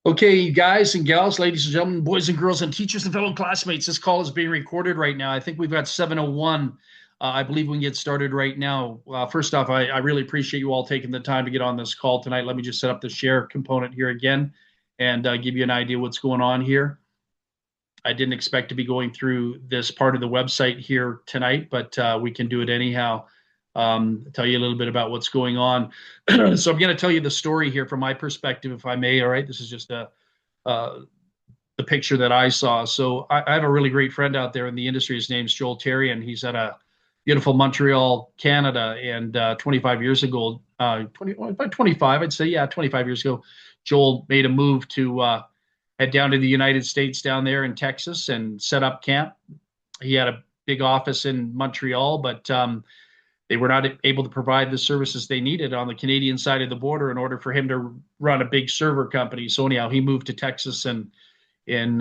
Okay, you guys and gals, ladies and gentlemen, boys and girls, and teachers and fellow classmates, this call is being recorded right now. I think we've got 7:01. I believe we can get started right now. First off, I really appreciate you all taking the time to get on this call tonight. Let me just set up the share component here again and give you an idea what's going on here. I didn't expect to be going through this part of the website here tonight, but we can do it anyhow. Tell you a little bit about what's going on. So I'm going to tell you the story here from my perspective, if I may. All right, this is just uh, the picture that I saw. So I have a really great friend out there in the industry. His name's Joel Terry, and he's at a beautiful Montreal, Canada. And 25 years ago, 25, I'd say, yeah, 25 years ago, Joel made a move to head down to the United States down there in Texas and set up camp. He had a big office in Montreal, but they were not able to provide the services they needed on the Canadian side of the border in order for him to run a big server company. So anyhow, he moved to Texas and in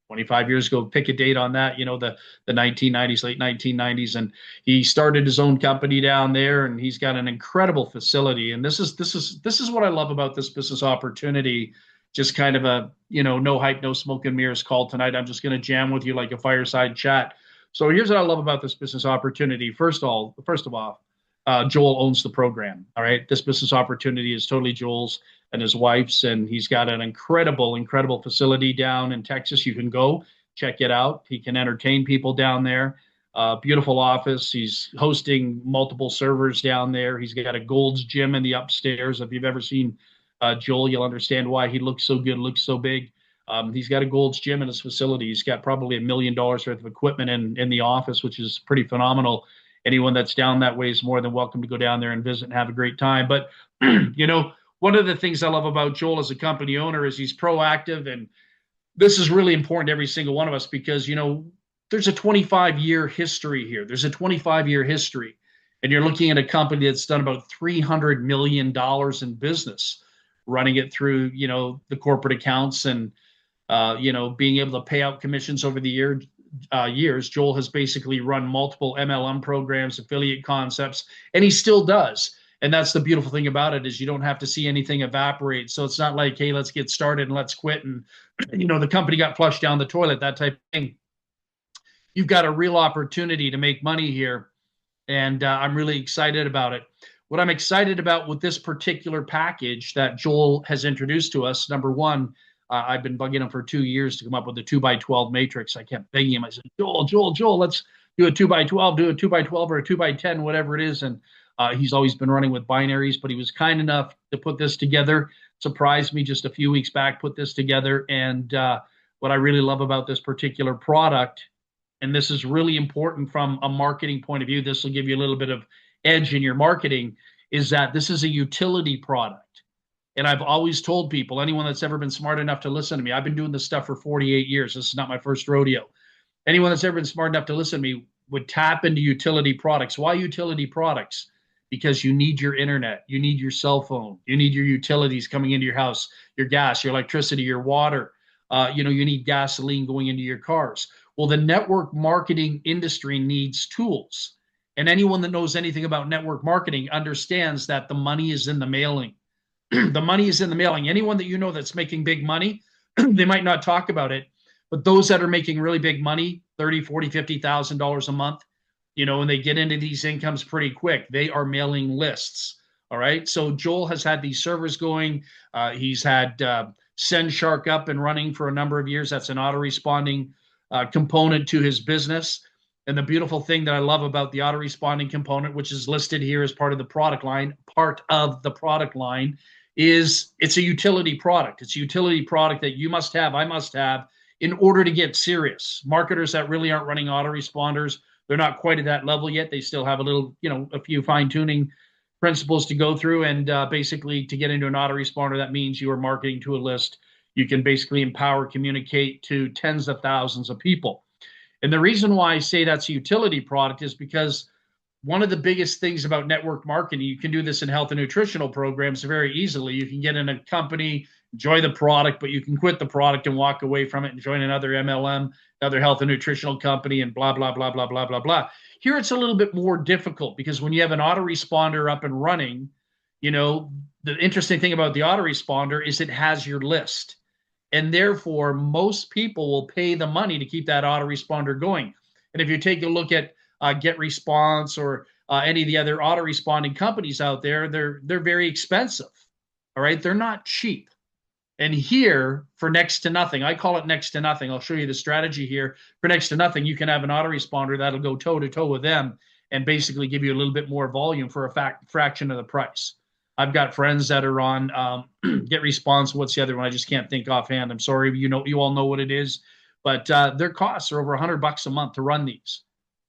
25 years ago, pick a date on that, the 1990s, late 1990s, and he started his own company down there, and he's got an incredible facility. And this is what I love about this business opportunity. Just kind of a no hype, no smoke and mirrors call tonight. I'm just going to jam with you like a fireside chat. So here's what I love about this business opportunity. First of all, Joel owns the program. All right, this business opportunity is totally Joel's and his wife's, and he's got an incredible facility down in Texas. You can go check it out. He can entertain people down there. Beautiful office. He's hosting multiple servers down there. He's got a Gold's Gym in the upstairs. If you've ever seen Joel, you'll understand why he looks so good, looks so big. He's got a Gold's Gym in his facility. He's got probably $1 million worth of equipment in the office, which is pretty phenomenal. Anyone that's down that way is more than welcome to go down there and visit and have a great time. But, one of the things I love about Joel as a company owner is he's proactive. And this is really important to every single one of us because, there's a 25-year history here. There's a 25-year history. And you're looking at a company that's done about $300 million in business, running it through, the corporate accounts and, being able to pay out commissions over the years. Joel has basically run multiple MLM programs, affiliate concepts, and he still does. And that's the beautiful thing about it is you don't have to see anything evaporate. So it's not like, hey, let's get started and let's quit. And, the company got flushed down the toilet, that type of thing. You've got a real opportunity to make money here. And I'm really excited about it. What I'm excited about with this particular package that Joel has introduced to us, number one, I've been bugging him for 2 years to come up with a 2x12 matrix. I kept begging him. I said, Joel, let's do a 2x12, do a 2x12 or a 2x10, whatever it is. And he's always been running with binaries, but he was kind enough to put this together. Surprised me just a few weeks back, put this together. And what I really love about this particular product, and this is really important from a marketing point of view, this will give you a little bit of edge in your marketing, is that this is a utility product. And I've always told people, anyone that's ever been smart enough to listen to me, I've been doing this stuff for 48 years. This is not my first rodeo. Anyone that's ever been smart enough to listen to me would tap into utility products. Why utility products? Because you need your internet, you need your cell phone, you need your utilities coming into your house, your gas, your electricity, your water. You need gasoline going into your cars. Well, the network marketing industry needs tools. And anyone that knows anything about network marketing understands that the money is in the mailing. The money is in the mailing. Anyone that that's making big money, they might not talk about it, but those that are making really big money, $30,000, $40,000, $50,000 a month, and they get into these incomes pretty quick, they are mailing lists. All right. So Joel has had these servers going. He's had SendShark up and running for a number of years. That's an auto-responding component to his business. And the beautiful thing that I love about the auto-responding component, which is listed here as part of the product line, is it's a utility product. It's a utility product that you must have, I must have, in order to get serious. Marketers that really aren't running autoresponders, they're not quite at that level yet. They still have a little, a few fine-tuning principles to go through. And basically, to get into an autoresponder, that means you are marketing to a list. You can basically empower, communicate to tens of thousands of people. And the reason why I say that's a utility product is because one of the biggest things about network marketing, you can do this in health and nutritional programs very easily. You can get in a company, enjoy the product, but you can quit the product and walk away from it and join another MLM, another health and nutritional company, and blah, blah, blah, blah, blah, blah, blah. Here it's a little bit more difficult because when you have an autoresponder up and running, the interesting thing about the autoresponder is it has your list. And therefore, most people will pay the money to keep that autoresponder going. And if you take a look at Get Response or any of the other autoresponding companies out there, they're very expensive. All right, they're not cheap. And here, for next to nothing, I call it next to nothing. I'll show you the strategy here. For next to nothing, you can have an autoresponder that'll go toe to toe with them and basically give you a little bit more volume for a fraction of the price. I've got friends that are on Get Response. What's the other one? I just can't think offhand. I'm sorry. You all know what it is, but their costs are over $100 a month to run these.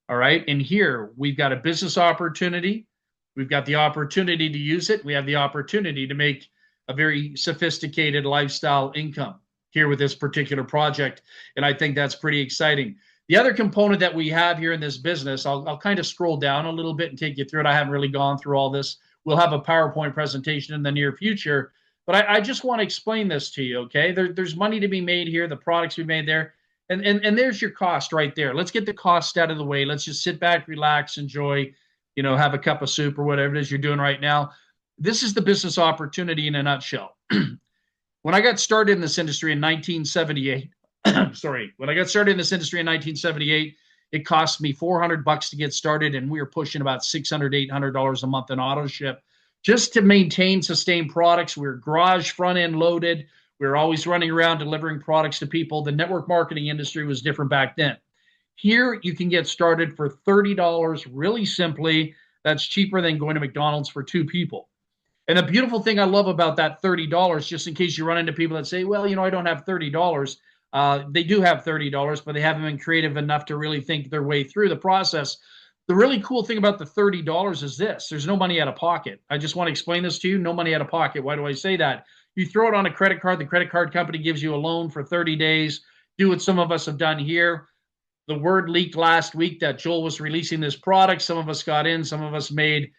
All right. And here we've got a business opportunity. We've got the opportunity to use it. We have the opportunity to make a very sophisticated lifestyle income here with this particular project. And I think that's pretty exciting. The other component that we have here in this business, I'll kind of scroll down a little bit and take you through it. I haven't really gone through all this. We'll have a PowerPoint presentation in the near future, but I just want to explain this to you, okay? There's money to be made here, the products we made there, and there's your cost right there. Let's get the cost out of the way. Let's just sit back, relax, enjoy, have a cup of soup or whatever it is you're doing right now. This is the business opportunity in a nutshell. When I got started in this industry in 1978, when I got started in this industry in 1978, it cost me $400 to get started, and we were pushing about $600, $800 a month in auto ship just to maintain, sustain products. We were garage front end loaded. We were always running around delivering products to people. The network marketing industry was different back then. Here, you can get started for $30 really simply. That's cheaper than going to McDonald's for two people. And the beautiful thing I love about that $30, just in case you run into people that say, well, I don't have $30. They do have $30, but they haven't been creative enough to really think their way through the process. The really cool thing about the $30 is this. There's no money out of pocket. I just want to explain this to you. No money out of pocket. Why do I say that? You throw it on a credit card. The credit card company gives you a loan for 30 days. Do what some of us have done here. The word leaked last week that Joel was releasing this product. Some of us got in. Some of us made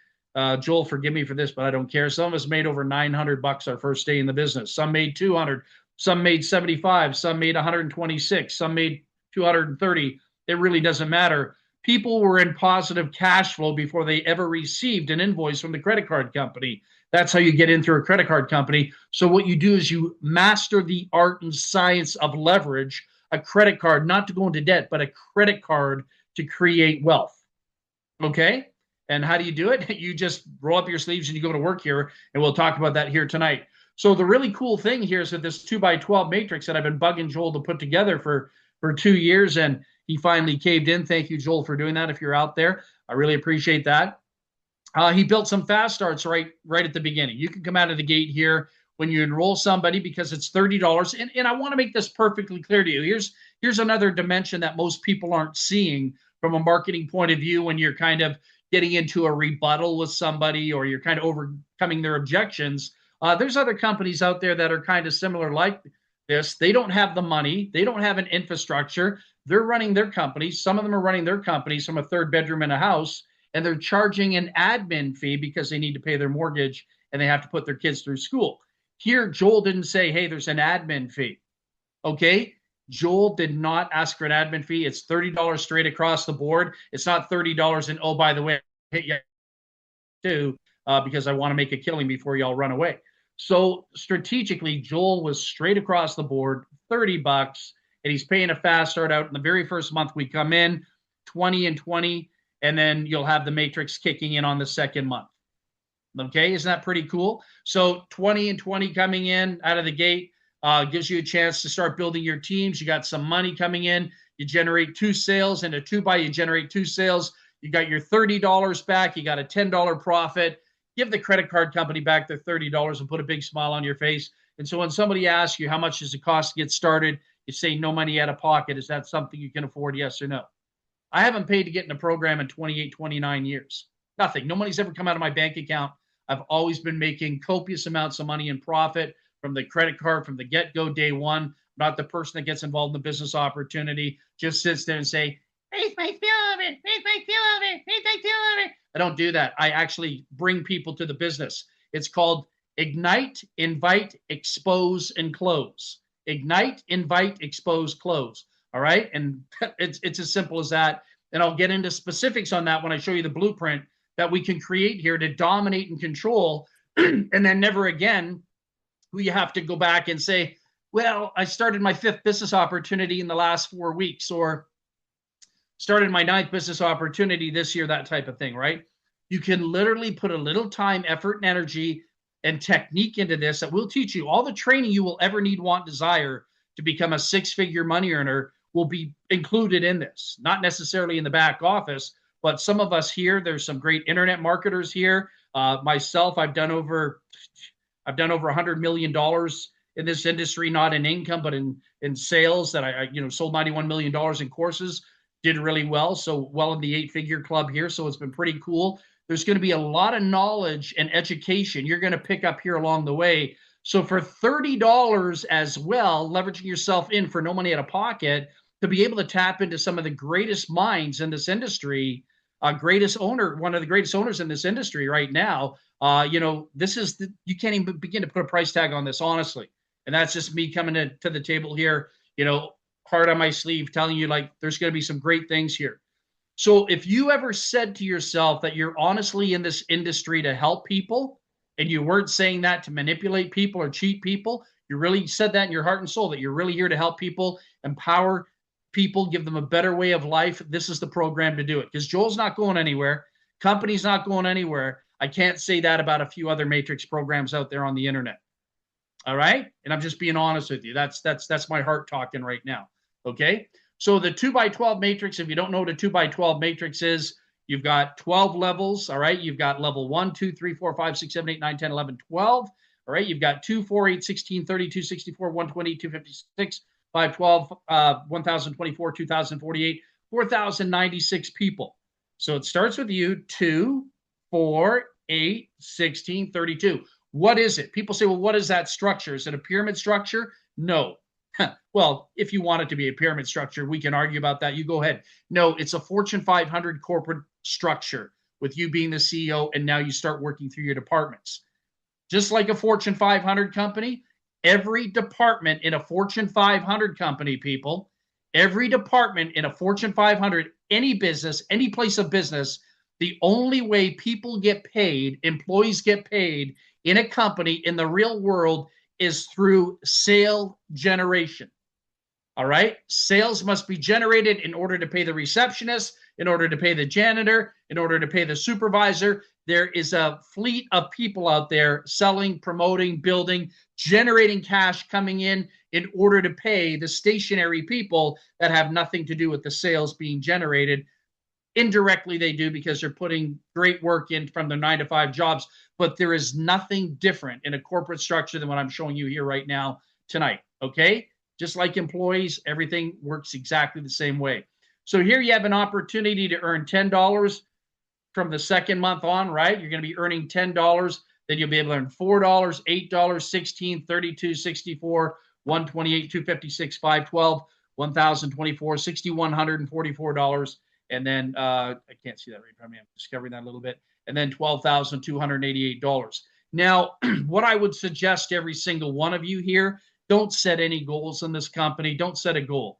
Joel, forgive me for this, but I don't care. Some of us made over $900 our first day in the business. Some made 200, some made 75, some made 126, some made 230. It really doesn't matter. People were in positive cash flow before they ever received an invoice from the credit card company. That's how you get in through a credit card company. So what you do is you master the art and science of leverage a credit card, not to go into debt, but a credit card to create wealth. Okay? And how do you do it? You just roll up your sleeves and you go to work here, and we'll talk about that here tonight. So the really cool thing here is that this 2x12 matrix that I've been bugging Joel to put together for 2 years, and he finally caved in. Thank you, Joel, for doing that. If you're out there, I really appreciate that. He built some fast starts right at the beginning. You can come out of the gate here when you enroll somebody because it's $30. And I want to make this perfectly clear to you. Here's another dimension that most people aren't seeing from a marketing point of view when you're kind of getting into a rebuttal with somebody or you're kind of overcoming their objections. There's other companies out there that are kind of similar like this. They don't have the money. They don't have an infrastructure. They're running their companies. Some of them are running their companies from a third bedroom in a house, and they're charging an admin fee because they need to pay their mortgage and they have to put their kids through school. Here, Joel didn't say, hey, there's an admin fee. Okay? Joel did not ask for an admin fee. It's $30 straight across the board. It's not $30 and, oh, by the way, hit you too, because I want to make a killing before y'all run away. So strategically, Joel was straight across the board, $30, and he's paying a fast start out in the very first month we come in, 20 and 20, and then you'll have the matrix kicking in on the second month. Okay, isn't that pretty cool? So 20 and 20 coming in out of the gate. Gives you a chance to start building your teams. You got some money coming in. You generate 2 sales, and a 2x, you generate 2 sales. You got your $30 back. You got a $10 profit. Give the credit card company back their $30 and put a big smile on your face. And so when somebody asks you how much does it cost to get started, you say no money out of pocket. Is that something you can afford? Yes or no? I haven't paid to get in a program in 28, 29 years. Nothing. No money's ever come out of my bank account. I've always been making copious amounts of money in profit from the credit card from the get-go day one. I'm not the person that gets involved in the business opportunity, just sits there and say, raise my spillover, raise my spillover, raise my spillover. I don't do that. I actually bring people to the business. It's called Ignite, Invite, Expose, and Close. Ignite, Invite, Expose, Close. All right? And it's as simple as that. And I'll get into specifics on that when I show you the blueprint that we can create here to dominate and control And then never again will you have to go back and say, well, I started my 5th business opportunity in the last 4 weeks, or started my 9th business opportunity this year, that type of thing, right? You can literally put a little time, effort, and energy and technique into this that will teach you all the training you will ever need, want, desire to become a 6-figure money earner will be included in this. Not necessarily in the back office, but some of us here, there's some great internet marketers here. Myself, I've done over $100 million in this industry, not in income, but in sales. That I sold $91 million in courses, did really well. So well in the 8-figure club here. So it's been pretty cool. There's going to be a lot of knowledge and education you're going to pick up here along the way. So for $30 as well, leveraging yourself in for no money out of pocket to be able to tap into some of the greatest minds in this industry, one of the greatest owners in this industry right now. You can't even begin to put a price tag on this, honestly. And that's just me coming to the table here, heart on my sleeve, telling you like there's going to be some great things here. So if you ever said to yourself that you're honestly in this industry to help people, and you weren't saying that to manipulate people or cheat people, you really said that in your heart and soul, that you're really here to help people, empower people, give them a better way of life, this is the program to do it. Because Joel's not going anywhere. Company's not going anywhere. I can't say that about a few other matrix programs out there on the internet. All right? And I'm just being honest with you. That's my heart talking right now. Okay? So the 2x12 matrix, if you don't know what a 2x12 matrix is, you've got 12 levels. All right? You've got level 1, 2, 3, 4, 5, 6, 7, 8, 9, 10, 11, 12. All right? You've got 2, 4, 8, 16, 32, 64, 120, 256, 512, 1024, 2048, 4096 people. So it starts with you, 2, 4, 8, 16, 32. What is it? People say, well, what is that structure? Is it a pyramid structure? No. Well, if you want it to be a pyramid structure, we can argue about that. You go ahead. No, it's a Fortune 500 corporate structure with you being the CEO, and now you start working through your departments. Just like a Fortune 500 company, every department in a Fortune 500 company, people, every department in a Fortune 500, any business, any place of business, the only way people get paid, employees get paid in a company in the real world is through sale generation. All right? Sales must be generated in order to pay the receptionist, in order to pay the janitor, in order to pay the supervisor. There is a fleet of people out there selling, promoting, building, generating cash coming in order to pay the stationary people that have nothing to do with the sales being generated. Indirectly, they do because they're putting great work in from their 9-to-5 jobs, but there is nothing different in a corporate structure than what I'm showing you here right now tonight, okay? Just like employees, everything works exactly the same way. So here you have an opportunity to earn $10 from the second month on, right? You're going to be earning $10. Then you'll be able to earn $4, $8, $16, $32, $64, $128, $256, $512, $1,024, $6,144. And then I can't see that right from me. I'm discovering that a little bit. And then $12,288. Now, what I would suggest to every single one of you here, don't set any goals in this company. Don't set a goal.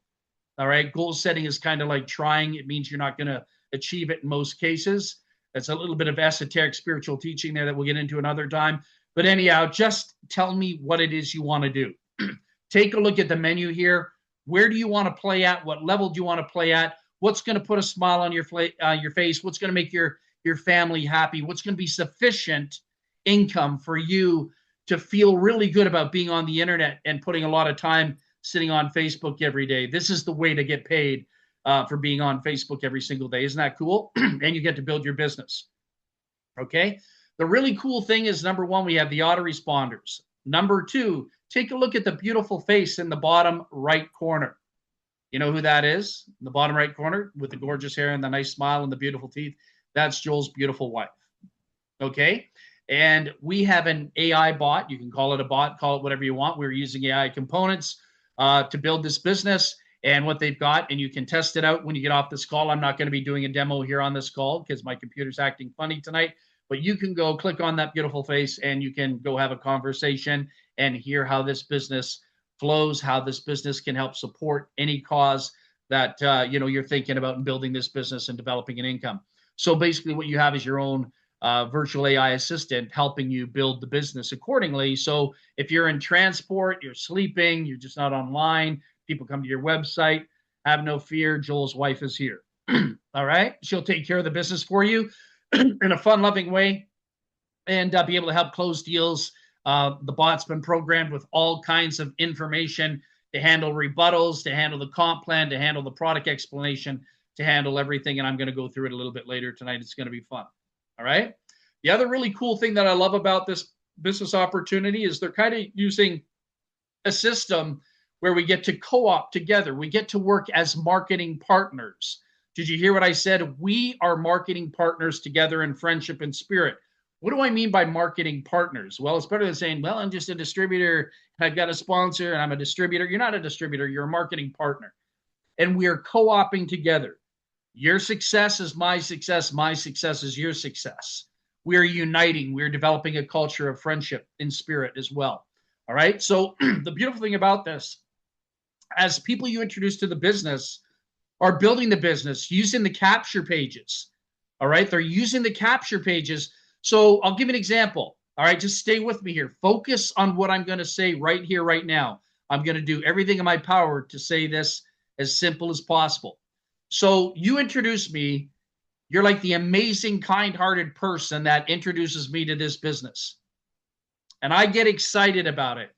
All right. Goal setting is kind of like trying. It means you're not going to achieve it in most cases. That's a little bit of esoteric spiritual teaching there that we'll get into another time. But anyhow, just tell me what it is you want to do. Take a look at the menu here. Where do you want to play at? What level do you want to play at? What's going to put a smile on your face? What's going to make your family happy? What's going to be sufficient income for you to feel really good about being on the internet and putting a lot of time sitting on Facebook every day? This is the way to get paid for being on Facebook every single day. Isn't that cool? And you get to build your business. Okay. The really cool thing is, number one, we have the autoresponders. Number two, take a look at the beautiful face in the bottom right corner. You know who that is? In the bottom right corner with the gorgeous hair and the nice smile and the beautiful teeth. That's Joel's beautiful wife. Okay. And we have an AI bot. You can call it a bot, call it whatever you want. We're using AI components to build this business and what they've got. And you can test it out when you get off this call. I'm not going to be doing a demo here on this call because my computer's acting funny tonight. But you can go click on that beautiful face and you can go have a conversation and hear how this business flows, how this business can help support any cause that you're thinking about in building this business and developing an income. So basically what you have is your own virtual AI assistant helping you build the business accordingly. So if you're in transport, you're sleeping, you're just not online, people come to your website, have no fear. Joel's wife is here. All right. She'll take care of the business for you in a fun, loving way and be able to help close deals. The bot's been programmed with all kinds of information to handle rebuttals, to handle the comp plan, to handle the product explanation, to handle everything. And I'm going to go through it a little bit later tonight. It's going to be fun. All right. The other really cool thing that I love about this business opportunity is they're kind of using a system where we get to co-op together. We get to work as marketing partners. Did you hear what I said? We are marketing partners together in friendship and spirit. What do I mean by marketing partners? Well, it's better than saying, well, I'm just a distributor. I've got a sponsor and I'm a distributor. You're not a distributor. You're a marketing partner. And we are co-oping together. Your success is my success. My success is your success. We are uniting. We're developing a culture of friendship in spirit as well. All right. So the beautiful thing about this, as people you introduce to the business are building the business, using the capture pages. All right. They're using the capture pages. So I'll give you an example. All right. Just stay with me here. Focus on what I'm going to say right here, right now. I'm going to do everything in my power to say this as simple as possible. So you introduce me. You're like the amazing, kind-hearted person that introduces me to this business. And I get excited about it.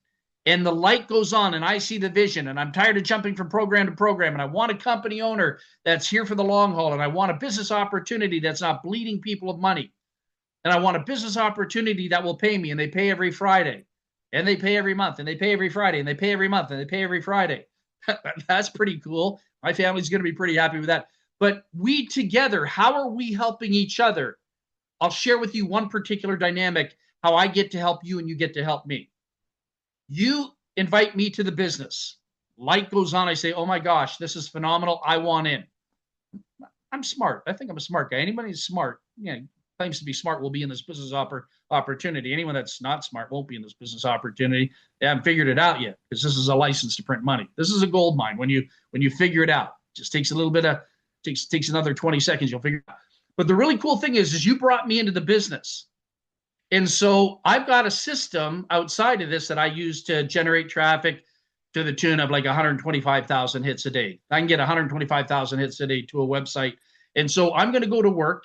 And the light goes on and I see the vision and I'm tired of jumping from program to program. And I want a company owner that's here for the long haul. And I want a business opportunity that's not bleeding people of money. And I want a business opportunity that will pay me. And they pay every Friday. And they pay every month. And they pay every Friday. And they pay every month. And they pay every Friday. That's pretty cool. My family's going to be pretty happy with that. But we together, how are we helping each other? I'll share with you one particular dynamic, how I get to help you and you get to help me. You invite me to the business. Light goes on. I say, oh my gosh, this is phenomenal. I want in. I'm smart. I think I'm a smart guy. Anybody who's smart, claims to be smart will be in this business opportunity. Anyone that's not smart won't be in this business opportunity. They haven't figured it out yet because this is a license to print money. This is a gold mine. When you figure it out, it just takes a little bit of takes another 20 seconds. You'll figure it out. But the really cool thing is you brought me into the business. And so I've got a system outside of this that I use to generate traffic to the tune of like 125,000 hits a day. I can get 125,000 hits a day to a website. And so I'm going to go to work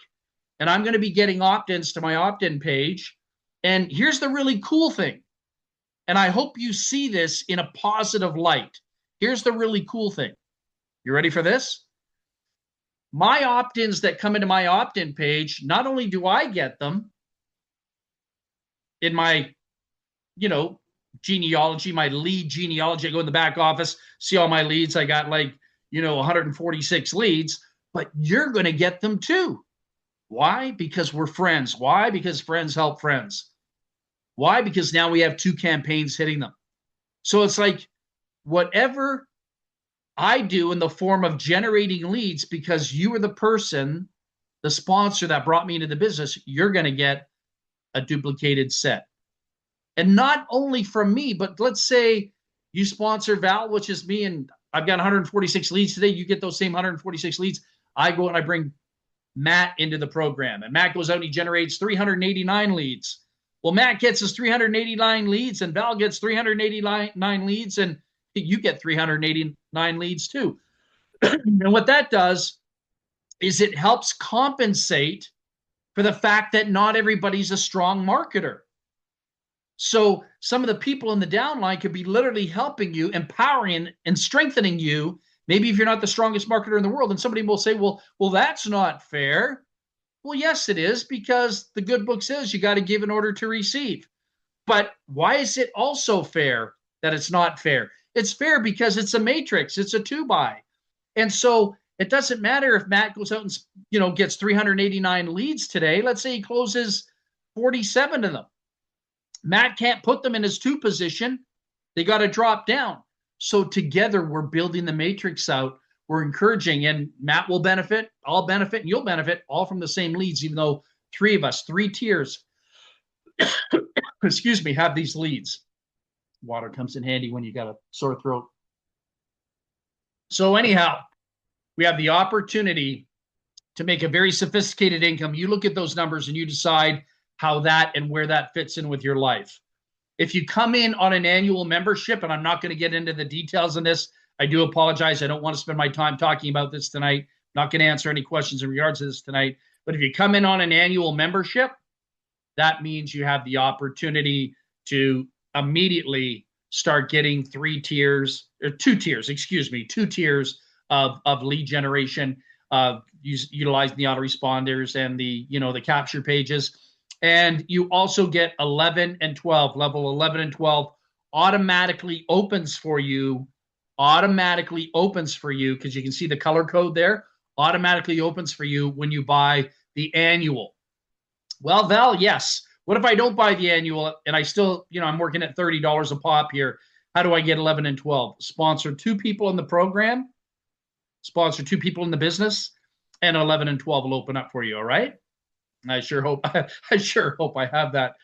and I'm going to be getting opt-ins to my opt-in page. And here's the really cool thing. And I hope you see this in a positive light. Here's the really cool thing. You ready for this? My opt-ins that come into my opt-in page, not only do I get them in my, genealogy, my lead genealogy, I go in the back office, see all my leads. I got 146 leads, but you're going to get them too. Why? Because we're friends. Why? Because friends help friends. Why? Because now we have 2 campaigns hitting them. So it's like whatever I do in the form of generating leads, because you are the person, the sponsor that brought me into the business, you're going to get a duplicated set. And not only from me, but let's say you sponsor Val, which is me, and I've got 146 leads today. You get those same 146 leads. I go and I bring Matt into the program. And Matt goes out and he generates 389 leads. Well, Matt gets his 389 leads and Val gets 389 leads and you get 389 leads too. And what that does is it helps compensate for the fact that not everybody's a strong marketer. So some of the people in the downline could be literally helping you, empowering and strengthening you. Maybe if you're not the strongest marketer in the world, and somebody will say, well, that's not fair. Well, yes, it is, because the good book says you got to give in order to receive. But why is it also fair that it's not fair? It's fair because it's a matrix. It's a 2-by. And so it doesn't matter if Matt goes out and, gets 389 leads today. Let's say he closes 47 of them. Matt can't put them in his 2 position. They got to drop down. So together we're building the matrix out. We're encouraging, and Matt will benefit, I'll benefit, and you'll benefit, all from the same leads, even though 3 of us, 3 tiers, excuse me, have these leads. Water comes in handy when you got a sore throat. So anyhow, we have the opportunity to make a very sophisticated income. You look at those numbers and you decide how that and where that fits in with your life. If you come in on an annual membership, and I'm not going to get into the details on this, I do apologize. I don't want to spend my time talking about this tonight. I'm not going to answer any questions in regards to this tonight. But if you come in on an annual membership, that means you have the opportunity to immediately start getting two tiers of lead generation, utilizing the autoresponders and the capture pages. And you also get 11 and 12, level 11 and 12 automatically opens for you, because you can see the color code there, automatically opens for you when you buy the annual. Well, Val, yes. What if I don't buy the annual and I still, I'm working at $30 a pop here? How do I get 11 and 12? Sponsor 2 people in the program, sponsor 2 people in the business, and 11 and 12 will open up for you. All right. I sure hope I have that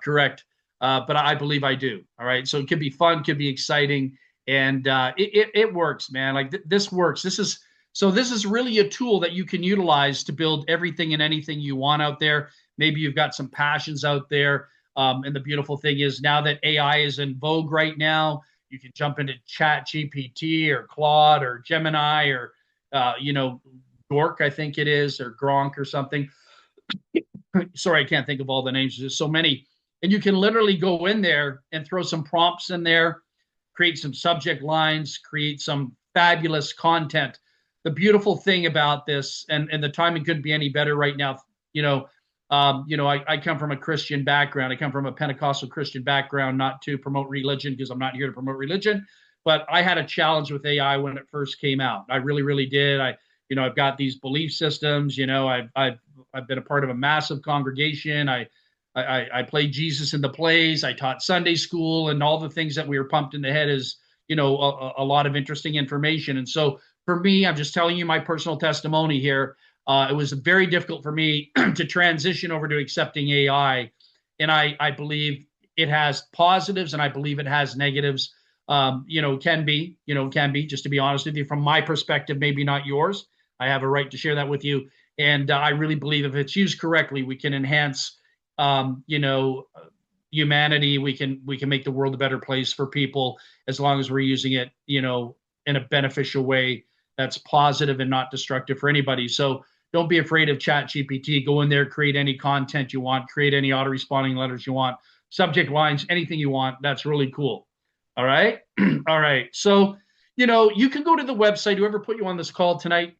correct, but I believe I do. All right, so it could be fun, could be exciting, and it works, man. Like this works. This is really a tool that you can utilize to build everything and anything you want out there. Maybe you've got some passions out there, and the beautiful thing is now that AI is in vogue right now, you can jump into Chat GPT or Claude or Gemini or Gork, I think it is, or Gronk or something. Sorry, I can't think of all the names. There's so many. And you can literally go in there and throw some prompts in there, create some subject lines, create some fabulous content. The beautiful thing about this, and the timing couldn't be any better right now. I come from a Christian background. I come from a Pentecostal Christian background, not to promote religion, because I'm not here to promote religion. But I had a challenge with AI when it first came out. I really, really did. I've got these belief systems. I've been a part of a massive congregation. I played Jesus in the plays. I taught Sunday school, and all the things that we were pumped in the head is, a lot of interesting information. And so for me, I'm just telling you my personal testimony here. It was very difficult for me to transition over to accepting AI. And I believe it has positives and I believe it has negatives. Can be, just to be honest with you, from my perspective, maybe not yours. I have a right to share that with you. And I really believe if it's used correctly, we can enhance, humanity. We can make the world a better place for people as long as we're using it, in a beneficial way that's positive and not destructive for anybody. So don't be afraid of Chat GPT. Go in there, create any content you want, create any auto-responding letters you want, subject lines, anything you want. That's really cool. All right. All right. So, you can go to the website. Whoever put you on this call tonight,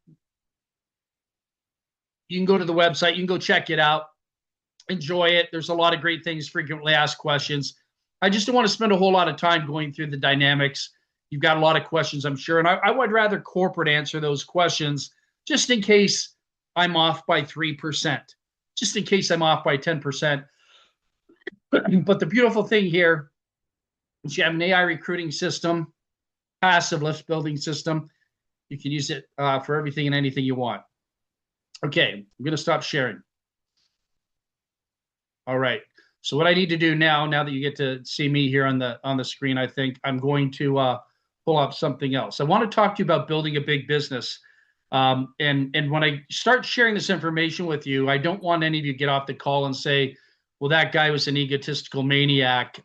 you can go to the website. You can go check it out. Enjoy it. There's a lot of great things, frequently asked questions. I just don't want to spend a whole lot of time going through the dynamics. You've got a lot of questions, I'm sure. And I would rather corporate answer those questions just in case I'm off by 3%, just in case I'm off by 10%. But the beautiful thing here is you have an AI recruiting system, passive list building system. You can use it for everything and anything you want. Okay, I'm going to stop sharing. All right. So what I need to do now that you get to see me here on the screen, I think I'm going to pull up something else. I want to talk to you about building a big business. And when I start sharing this information with you, I don't want any of you to get off the call and say, well, that guy was an egotistical maniac,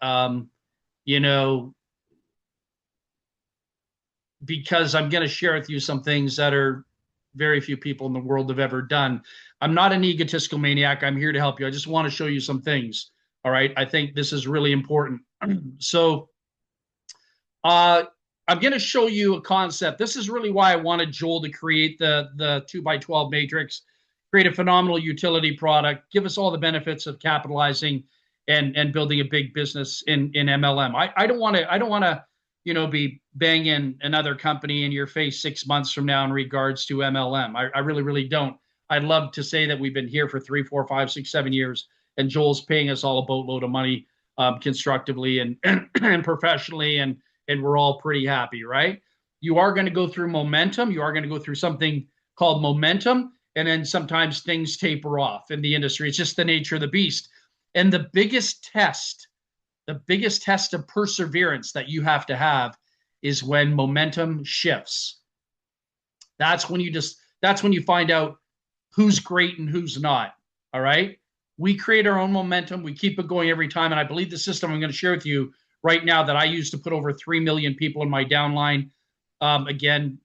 because I'm going to share with you some things that are very few people in the world have ever done. I'm not an egotistical maniac. I'm here to help you. I just want to show you some things. All right. I think this is really important. So I'm going to show you a concept. This is really why I wanted Joel to create the 2x12 matrix, create a phenomenal utility product, give us all the benefits of capitalizing and building a big business in MLM. I don't want to, be banging another company in your face 6 months from now in regards to MLM. I really, really don't. I'd love to say that we've been here for 3, 4, 5, 6, 7 years, and Joel's paying us all a boatload of money constructively and professionally, and we're all pretty happy, right? You are going to go through momentum. You are going to go through something called momentum, and then sometimes things taper off in the industry. It's just the nature of the beast. And the biggest test of perseverance that you have to have is when momentum shifts. That's when you find out who's great and who's not. All right. We create our own momentum. We keep it going every time. And I believe the system I'm going to share with you right now that I use to put over 3 million people in my downline. Again,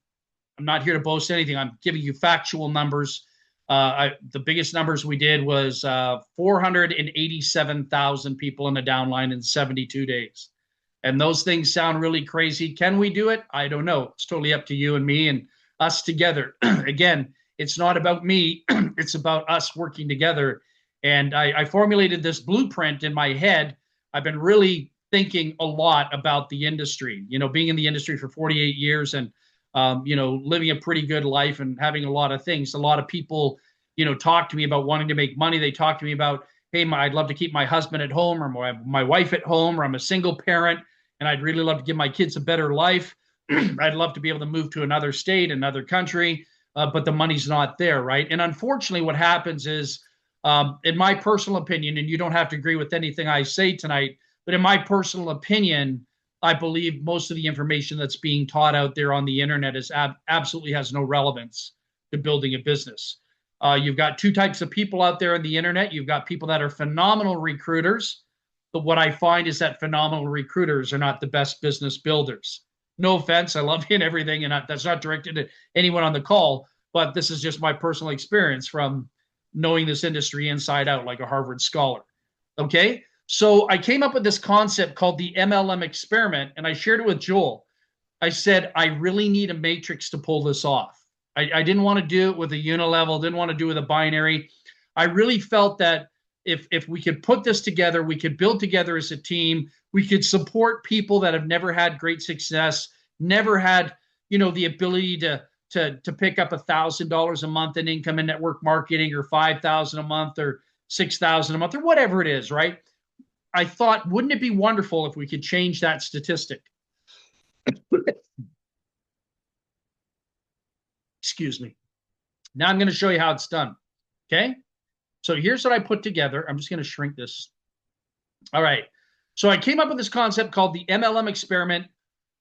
I'm not here to boast anything. I'm giving you factual numbers. The biggest numbers we did was 487,000 people in the downline in 72 days. And those things sound really crazy. Can we do it? I don't know. It's totally up to you and me and us together. Again, it's not about me. It's about us working together. And I formulated this blueprint in my head. I've been really thinking a lot about the industry, being in the industry for 48 years and, living a pretty good life and having a lot of things. A lot of people, talk to me about wanting to make money. They talk to me about, hey, I'd love to keep my husband at home or my wife at home, or I'm a single parent and I'd really love to give my kids a better life. I'd love to be able to move to another state, another country, but the money's not there, right? And unfortunately, what happens is, in my personal opinion, and you don't have to agree with anything I say tonight, but in my personal opinion, I believe most of the information that's being taught out there on the internet is absolutely has no relevance to building a business. You've got two types of people out there on the internet. You've got people that are phenomenal recruiters, but what I find is that phenomenal recruiters are not the best business builders. No offense, I love you and everything, and that's not directed to anyone on the call, but this is just my personal experience from knowing this industry inside out like a Harvard scholar. Okay? So I came up with this concept called the MLM experiment, and I shared it with Joel. I said, I really need a matrix to pull this off. I didn't want to do it with a unilevel, didn't want to do it with a binary. I really felt that if we could put this together, we could build together as a team, we could support people that have never had great success, never had, the ability to pick up $1,000 a month in income in network marketing, or $5,000 a month, or $6,000 a month, or whatever it is, right? I thought, wouldn't it be wonderful if we could change that statistic? Excuse me. Now I'm going to show you how it's done. Okay. So here's what I put together. I'm just going to shrink this. All right. So I came up with this concept called the MLM experiment.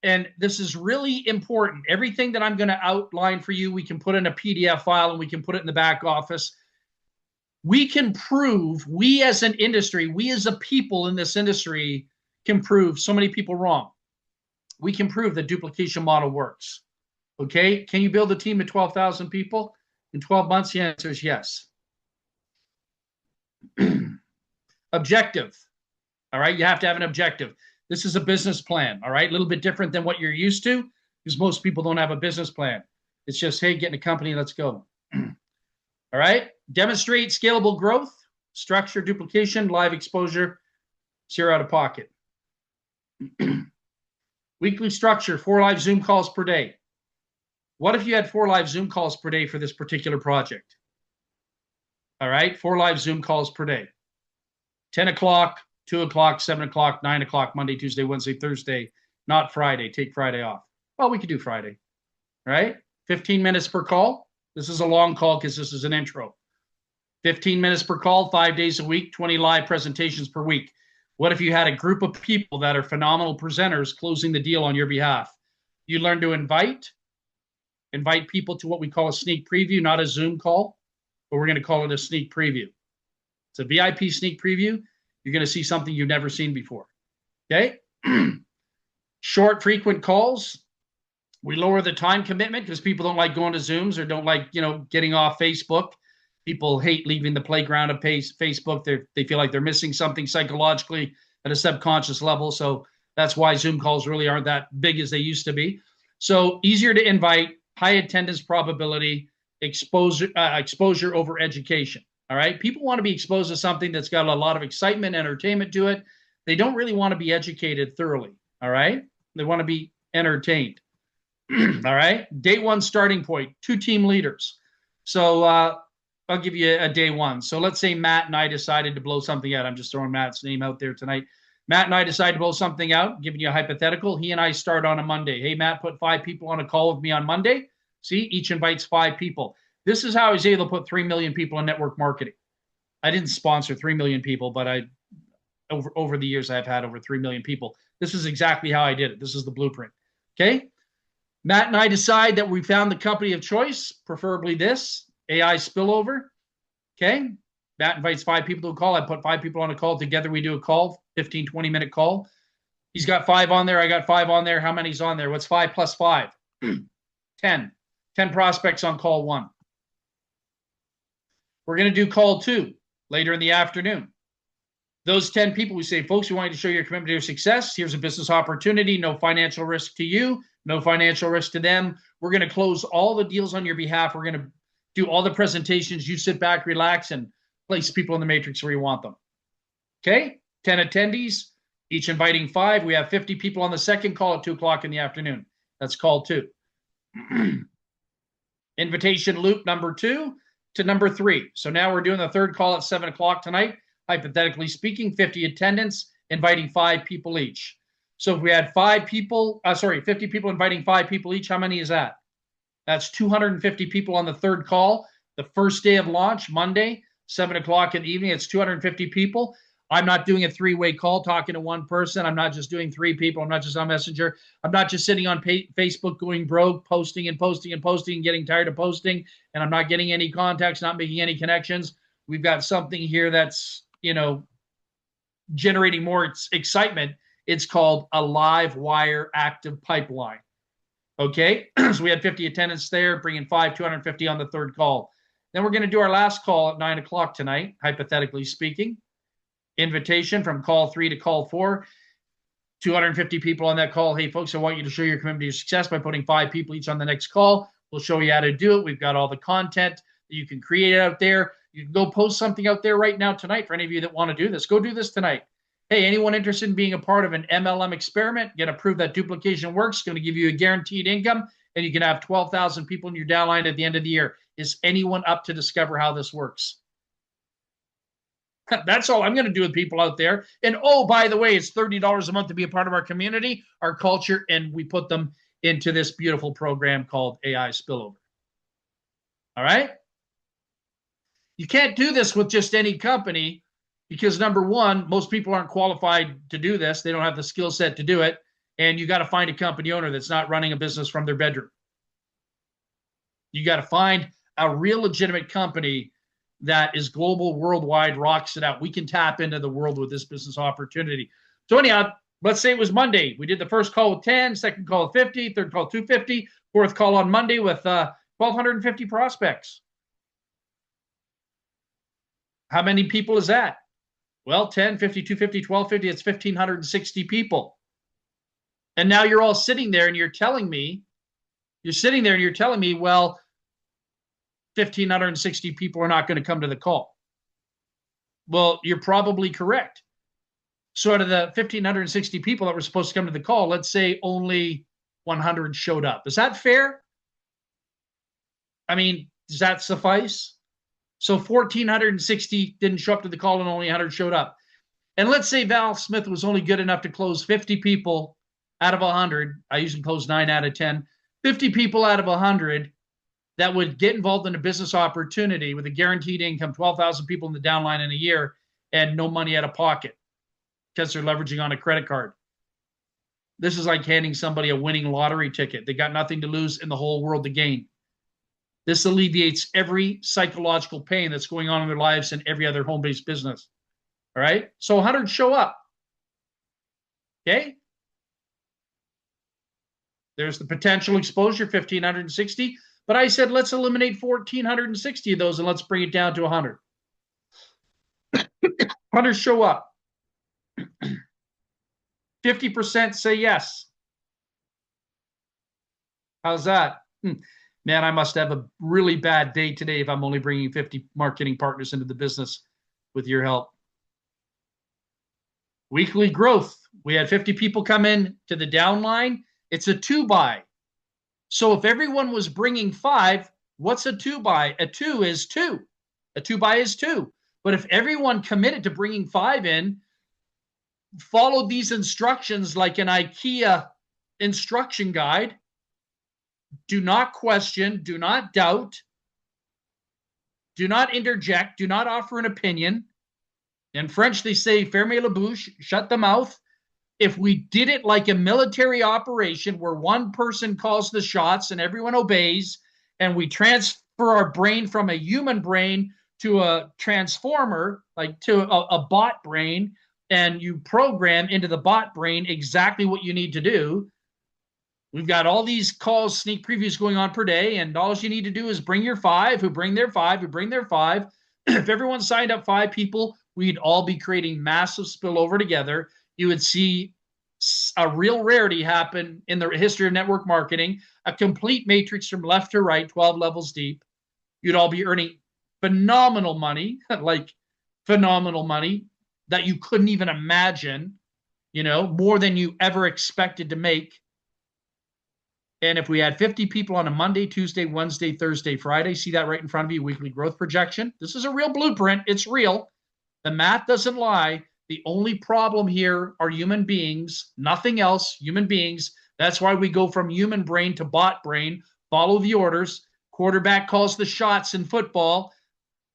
And this is really important. Everything that I'm going to outline for you, we can put in a PDF file and we can put it in the back office. We can prove, we as an industry, we as a people in this industry can prove so many people wrong. We can prove the duplication model works. Okay. Can you build a team of 12,000 people in 12 months? The answer is yes. Objective. All right. You have to have an objective. This is a business plan. All right. A little bit different than what you're used to, because most people don't have a business plan. It's just, hey, get in a company, let's go. All right. Demonstrate scalable growth, structure, duplication, live exposure, zero out of pocket. Weekly structure, 4 live Zoom calls per day. What if you had 4 live Zoom calls per day for this particular project? All right. 4 live Zoom calls per day. 10 o'clock, 2 o'clock, 7 o'clock, 9 o'clock, Monday, Tuesday, Wednesday, Thursday, not Friday. Take Friday off. Well, we could do Friday, right? 15 minutes per call. This is a long call because this is an intro. 15 minutes per call, 5 days a week, 20 live presentations per week. What if you had a group of people that are phenomenal presenters closing the deal on your behalf? You learn to invite people to what we call a sneak preview, not a Zoom call, but we're going to call it a sneak preview. It's a VIP sneak preview. You're going to see something you've never seen before. Okay. Short, frequent calls. We lower the time commitment because people don't like going to Zooms or don't like, getting off Facebook. People hate leaving the playground of Facebook. They feel like they're missing something psychologically at a subconscious level. So that's why Zoom calls really aren't that big as they used to be. So easier to invite, high attendance probability, exposure over education. All right. People want to be exposed to something that's got a lot of excitement, entertainment to it. They don't really want to be educated thoroughly. All right. They want to be entertained. All right. Day one starting point, 2 team leaders. So I'll give you a day one. So let's say Matt and I decided to blow something out. I'm just throwing Matt's name out there tonight. Matt and I decided to blow something out, giving you a hypothetical. He and I start on a Monday. Hey, Matt, put 5 people on a call with me on Monday. See, each invites 5 people. This is how I was able to put 3 million people in network marketing. I didn't sponsor 3 million people, but over the years, I've had over 3 million people. This is exactly how I did it. This is the blueprint. Okay. Matt and I decide that we found the company of choice, preferably this. AI spillover. Okay. Matt invites 5 people to a call. I put 5 people on a call. Together we do a call, 15, 20-minute call. He's got 5 on there. I got 5 on there. How many's on there? What's 5 plus 5? 10. 10 prospects on call 1. We're going to do call 2 later in the afternoon. Those 10 people, we say, folks, we want you to show your commitment to your success. Here's a business opportunity. No financial risk to you. No financial risk to them. We're going to close all the deals on your behalf. We're going to do all the presentations. You sit back, relax, and place people in the matrix where you want them. Okay? 10 attendees, each inviting 5. We have 50 people on the second call at 2 o'clock in the afternoon. That's call 2. Invitation loop number 2 to number 3. So now we're doing the third call at 7 o'clock tonight. Hypothetically speaking, 50 attendants, inviting 5 people each. So if we had 50 people inviting 5 people each, how many is that? That's 250 people on the third call. The first day of launch, Monday, 7 o'clock in the evening, it's 250 people. I'm not doing a 3-way call talking to one person. I'm not just doing 3 people. I'm not just on Messenger. I'm not just sitting on Facebook going broke, posting and posting and posting, getting tired of posting, and I'm not getting any contacts, not making any connections. We've got something here that's, generating more excitement. It's called a live wire active pipeline. Okay, so we had 50 attendants there, bringing 250 on the third call. Then we're going to do our last call at 9 o'clock tonight, hypothetically speaking. Invitation from call 3 to call 4. 250 people on that call. Hey, folks, I want you to show your commitment to your success by putting 5 people each on the next call. We'll show you how to do it. We've got all the content that you can create out there. You can go post something out there right now tonight for any of you that want to do this. Go do this tonight. Hey, anyone interested in being a part of an MLM experiment? Get to prove that duplication works. It's going to give you a guaranteed income, and you can have 12,000 people in your downline at the end of the year. Is anyone up to discover how this works? That's all I'm going to do with people out there. And oh, by the way, it's $30 a month to be a part of our community, our culture, and we put them into this beautiful program called AI Spillover. All right? You can't do this with just any company because, number one, most people aren't qualified to do this. They don't have the skill set to do it. And you got to find a company owner that's not running a business from their bedroom. You got to find a real legitimate company that is global, worldwide, rocks it out. We can tap into the world with this business opportunity. So anyhow, let's say it was Monday. We did the first call with 10, second call with 50, third call 250, fourth call on Monday with 1,250 prospects. How many people is that? Well, 10, 50, 250, 1,250, it's 1,560 people. And now you're all sitting there and you're telling me, well, 1,560 people are not going to come to the call. Well, you're probably correct. So out of the 1,560 people that were supposed to come to the call, let's say only 100 showed up. Is that fair? I mean, does that suffice? So 1,460 didn't show up to the call and only 100 showed up. And let's say Val Smith was only good enough to close 50 people out of 100. I usually close 9 out of 10. 50 people out of 100 that would get involved in a business opportunity with a guaranteed income, 12,000 people in the downline in a year, and no money out of pocket because they're leveraging on a credit card. This is like handing somebody a winning lottery ticket. They got nothing to lose in the whole world to gain. This alleviates every psychological pain that's going on in their lives and every other home-based business. All right? So 100 show up. Okay? There's the potential exposure, 1,560. But I said, let's eliminate 1,460 of those and let's bring it down to 100. 100 show up. 50% say yes. How's that? Man, I must have a really bad day today if I'm only bringing 50 marketing partners into the business with your help. Weekly growth. We had 50 people come in to the downline. It's a 2-buy. So if everyone was bringing 5, what's a 2-buy? A 2 is 2. A 2-buy is 2. But if everyone committed to bringing 5 in, followed these instructions like an IKEA instruction guide, do not question, do not doubt, do not interject, do not offer an opinion. In French, they say, fermez la bouche, shut the mouth. If we did it like a military operation where one person calls the shots and everyone obeys, and we for our brain from a human brain to a transformer, like to a bot brain, and you program into the bot brain exactly what you need to do. We've got all these calls, sneak previews going on per day, and all you need to do is bring your five, who bring their five, who bring their five. If everyone signed up 5 people, we'd all be creating massive spillover together. You would see a real rarity happen in the history of network marketing, a complete matrix from left to right, 12 levels deep. You'd all be earning phenomenal money, like phenomenal money that you couldn't even imagine, more than you ever expected to make. And if we had 50 people on a Monday, Tuesday, Wednesday, Thursday, Friday, see that right in front of you, weekly growth projection. This is a real blueprint. It's real. The math doesn't lie. The only problem here are human beings, nothing else, human beings. That's why we go from human brain to bot brain, follow the orders. Quarterback calls the shots in football.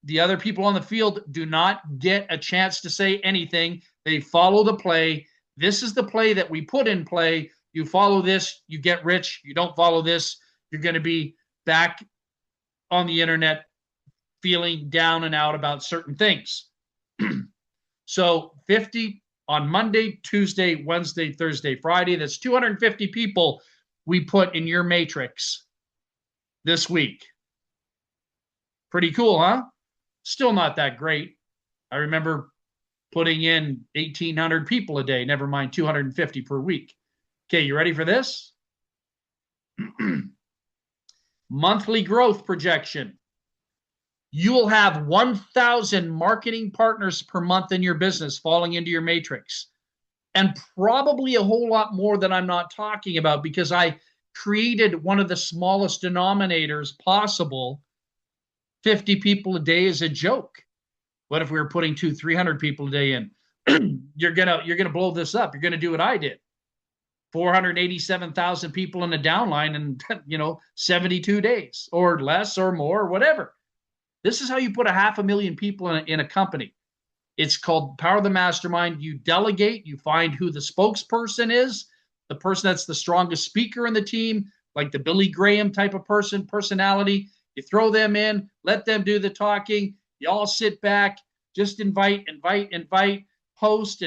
The other people on the field do not get a chance to say anything. They follow the play. This is the play that we put in play. You follow this, you get rich. You don't follow this, you're going to be back on the internet feeling down and out about certain things. So 50 on Monday, Tuesday, Wednesday, Thursday, Friday. That's 250 people we put in your matrix this week. Pretty cool, huh? Still not that great. I remember putting in 1,800 people a day, never mind 250 per week. Okay, you ready for this? Monthly growth projection. You will have 1,000 marketing partners per month in your business falling into your matrix. And probably a whole lot more that I'm not talking about because I created one of the smallest denominators possible. 50 people a day is a joke. What if we were putting 200-300 people a day in? You're gonna blow this up. You're gonna do what I did. 487,000 people in the downline in 72 days or less or more or whatever. This is how you put 500,000 people in a company. It's called Power of the Mastermind. You delegate, you find who the spokesperson is, the person that's the strongest speaker in the team, like the Billy Graham type of personality. You throw them in, let them do the talking. You all sit back, just invite, post,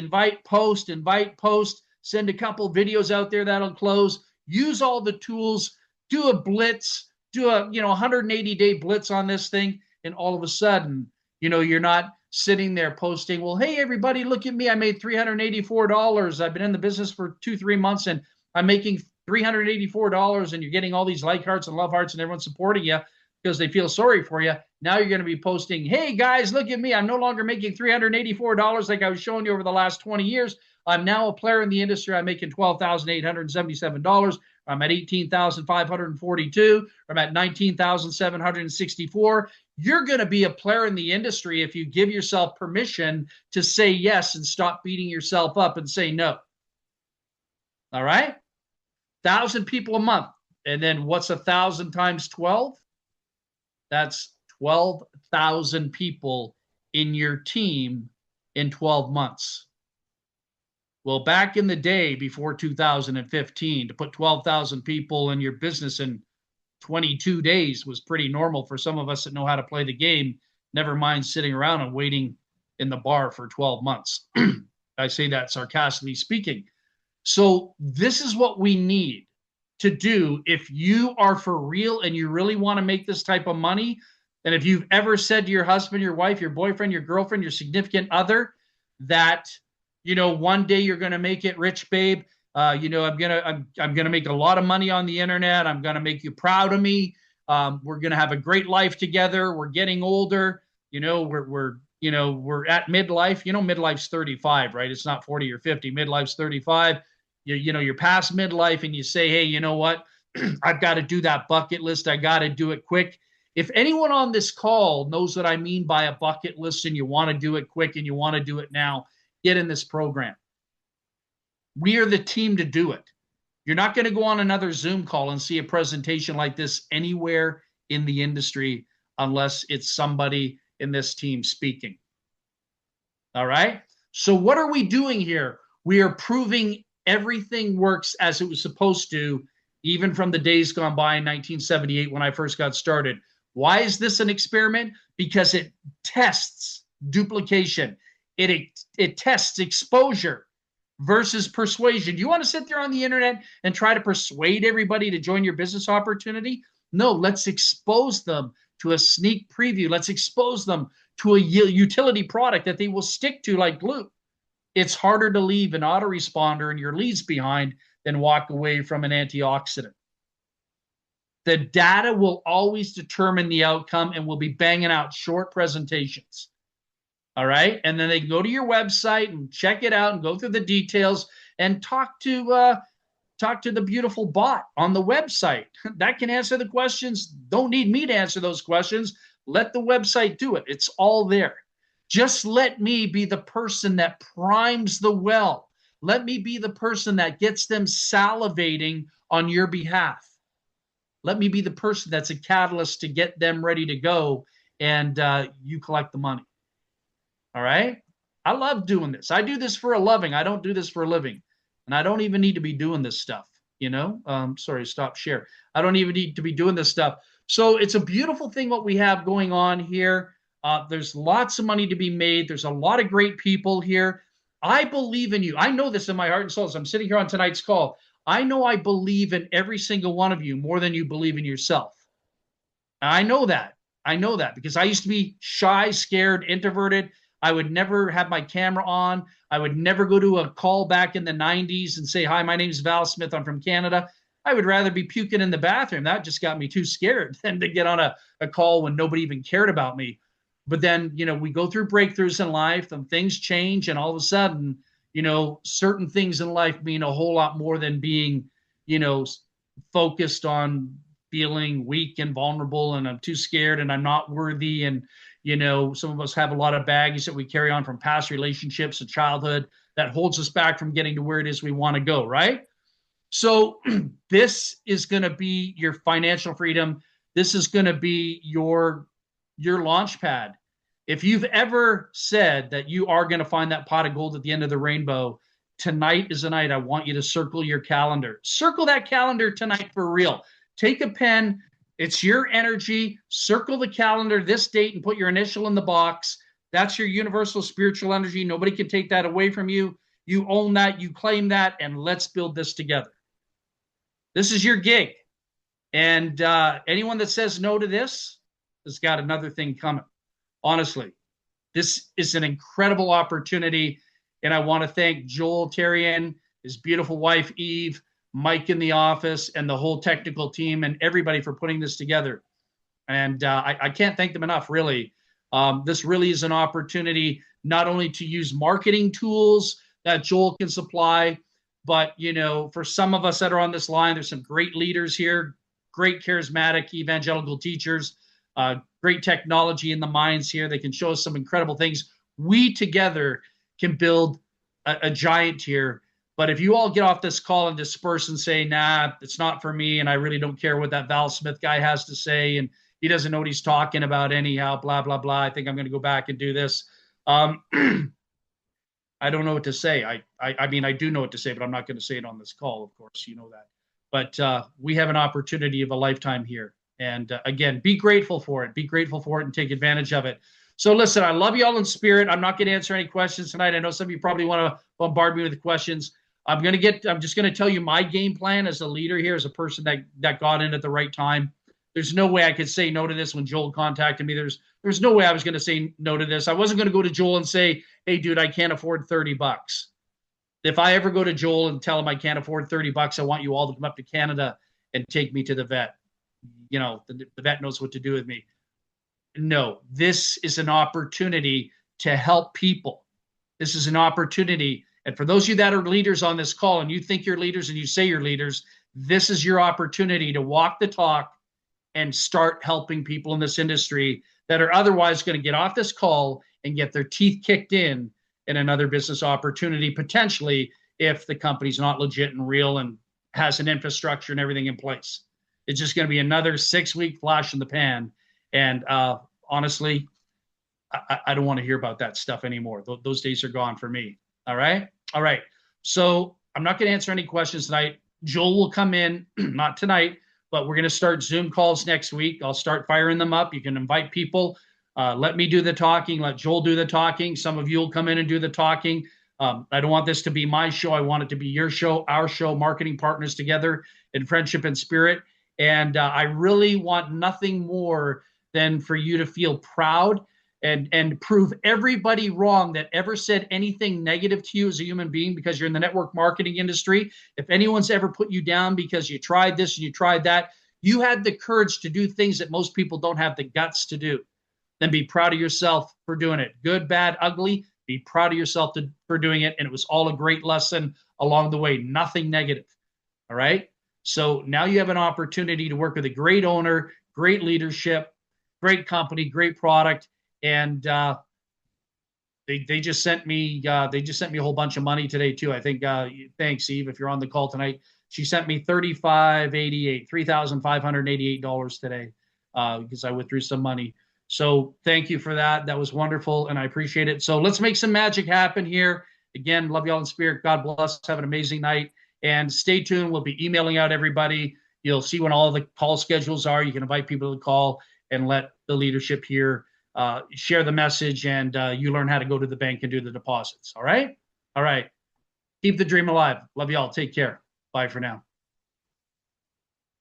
post. Send a couple videos out there that'll close. Use all the tools. Do a blitz. Do a 180-day blitz on this thing. And all of a sudden, you're not sitting there posting, well, hey, everybody, look at me. I made $384. I've been in the business for 2-3 months, and I'm making $384. And you're getting all these like hearts and love hearts, and everyone's supporting you because they feel sorry for you. Now you're going to be posting, hey, guys, look at me. I'm no longer making $384 like I was showing you over the last 20 years. I'm now a player in the industry. I'm making $12,877. I'm at $18,542. I'm at $19,764. You're going to be a player in the industry if you give yourself permission to say yes and stop beating yourself up and say no. All right? 1,000 people a month. And then what's 1,000 times 12? That's 12,000 people in your team in 12 months. Well, back in the day before 2015, to put 12,000 people in your business in 22 days was pretty normal for some of us that know how to play the game, never mind sitting around and waiting in the bar for 12 months. I say that sarcastically speaking. So this is what we need to do if you are for real and you really want to make this type of money. And if you've ever said to your husband, your wife, your boyfriend, your girlfriend, your significant other that one day you're going to make it rich, babe. I'm gonna make a lot of money on the internet. I'm gonna make you proud of me. We're gonna have a great life together. We're getting older. We're at midlife. Midlife's 35, right? It's not 40 or 50. Midlife's 35. You're past midlife, and you say, hey, you know what? I've got to do that bucket list. I got to do it quick. If anyone on this call knows what I mean by a bucket list, and you want to do it quick and you want to do it now, get in this program. We are the team to do it. You're not going to go on another Zoom call and see a presentation like this anywhere in the industry unless it's somebody in this team speaking. All right? So what are we doing here? We are proving everything works as it was supposed to, even from the days gone by in 1978 when I first got started. Why is this an experiment? Because it tests duplication. It tests exposure versus persuasion. You want to sit there on the internet and try to persuade everybody to join your business opportunity? No, let's expose them to a sneak preview. Let's expose them to a utility product that they will stick to like glue. It's harder to leave an autoresponder and your leads behind than walk away from an antioxidant. The data will always determine the outcome, and we'll be banging out short presentations. All right. And then they can go to your website and check it out and go through the details and talk to the beautiful bot on the website that can answer the questions. Don't need me to answer those questions. Let the website do it. It's all there. Just let me be the person that primes the well. Let me be the person that gets them salivating on your behalf. Let me be the person that's a catalyst to get them ready to go, and you collect the money. All right? I love doing this. I do this for a living. I don't do this for a living. And I don't even need to be doing this stuff, you know? Sorry, stop share. I don't even need to be doing this stuff. So it's a beautiful thing what we have going on here. There's lots of money to be made. There's a lot of great people here. I believe in you. I know this in my heart and soul. As I'm sitting here on tonight's call, I know I believe in every single one of you more than you believe in yourself. I know that. I know that because I used to be shy, scared, introverted. I would never have my camera on. I would never go to a call back in the 90s and say, hi, my name's Val Smith. I'm from Canada. I would rather be puking in the bathroom. That just got me too scared than to get on a call when nobody even cared about me. But then, you know, we go through breakthroughs in life and things change. And all of a sudden, you know, certain things in life mean a whole lot more than being, you know, focused on feeling weak and vulnerable and I'm too scared and I'm not worthy. And, you know, some of us have a lot of baggage that we carry on from past relationships and childhood that holds us back from getting to where it is we want to go, right? So this is going to be your financial freedom. This is going to be your launch pad. If you've ever said that you are going to find that pot of gold at the end of the rainbow, tonight is the night. I want you to circle your calendar. Circle that calendar tonight for real. Take a pen. It's your energy. Circle the calendar this date and put your initial in the box. That's your universal spiritual energy. Nobody can take that away from you. You own that. You claim that. And let's build this together. This is your gig. And anyone that says no to this has got another thing coming. Honestly, this is an incredible opportunity. And I want to thank Joel Terrian, his beautiful wife, Eve, Mike in the office, and the whole technical team and everybody for putting this together. And I can't thank them enough, really. This really is an opportunity not only to use marketing tools that Joel can supply, but, you know, for some of us that are on this line, there's some great leaders here, great charismatic evangelical teachers, great technology in the minds here. They can show us some incredible things. We together can build a giant here. But if you all get off this call and disperse and say, nah, it's not for me, and I really don't care what that Val Smith guy has to say, and he doesn't know what he's talking about anyhow, blah, blah, blah, I think I'm going to go back and do this. I don't know what to say. I mean, I do know what to say, but I'm not going to say it on this call, of course, you know that. But we have an opportunity of a lifetime here. And again, be grateful for it. Be grateful for it and take advantage of it. So listen, I love you all in spirit. I'm not going to answer any questions tonight. I know some of you probably want to bombard me with questions. I'm just going to tell you my game plan as a leader here, as a person that got in at the right time. There's no way I could say no to this when Joel contacted me. There's no way I was going to say no to this. I wasn't going to go to Joel and say, hey, dude, I can't afford $30. If I ever go to Joel and tell him I can't afford $30, I want you all to come up to Canada and take me to the vet. You know, the vet knows what to do with me. No, this is an opportunity to help people. This is an opportunity. And for those of you that are leaders on this call and you think you're leaders and you say you're leaders, this is your opportunity to walk the talk and start helping people in this industry that are otherwise going to get off this call and get their teeth kicked in another business opportunity, potentially, if the company's not legit and real and has an infrastructure and everything in place. It's just going to be another 6-week flash in the pan. And honestly, I don't want to hear about that stuff anymore. Those days are gone for me. All right? All right. So I'm not going to answer any questions tonight. Joel will come in, not tonight, but we're going to start Zoom calls next week. I'll start firing them up. You can invite people. Let me do the talking. Let Joel do the talking. Some of you will come in and do the talking. I don't want this to be my show. I want it to be your show, our show, marketing partners together in friendship and spirit. And I really want nothing more than for you to feel proud and prove everybody wrong that ever said anything negative to you as a human being, because you're in the network marketing industry. If anyone's ever put you down because you tried this and you tried that, you had the courage to do things that most people don't have the guts to do. Then be proud of yourself for doing it. Good, bad, ugly. Be proud of yourself for doing it. And it was all a great lesson along the way. Nothing negative. All right. So now you have an opportunity to work with a great owner, great leadership, great company, great product. And they just sent me a whole bunch of money today too. I think thanks, Eve, if you're on the call tonight. She sent me $3,588 today because I withdrew some money. So thank you for that. That was wonderful, and I appreciate it. So let's make some magic happen here. Again, love you all in spirit. God bless. Have an amazing night. And stay tuned. We'll be emailing out everybody. You'll see when all the call schedules are. You can invite people to call and let the leadership here share the message, and you learn how to go to the bank and do the deposits. All right? All right. Keep the dream alive. Love you all. Take care. Bye for now.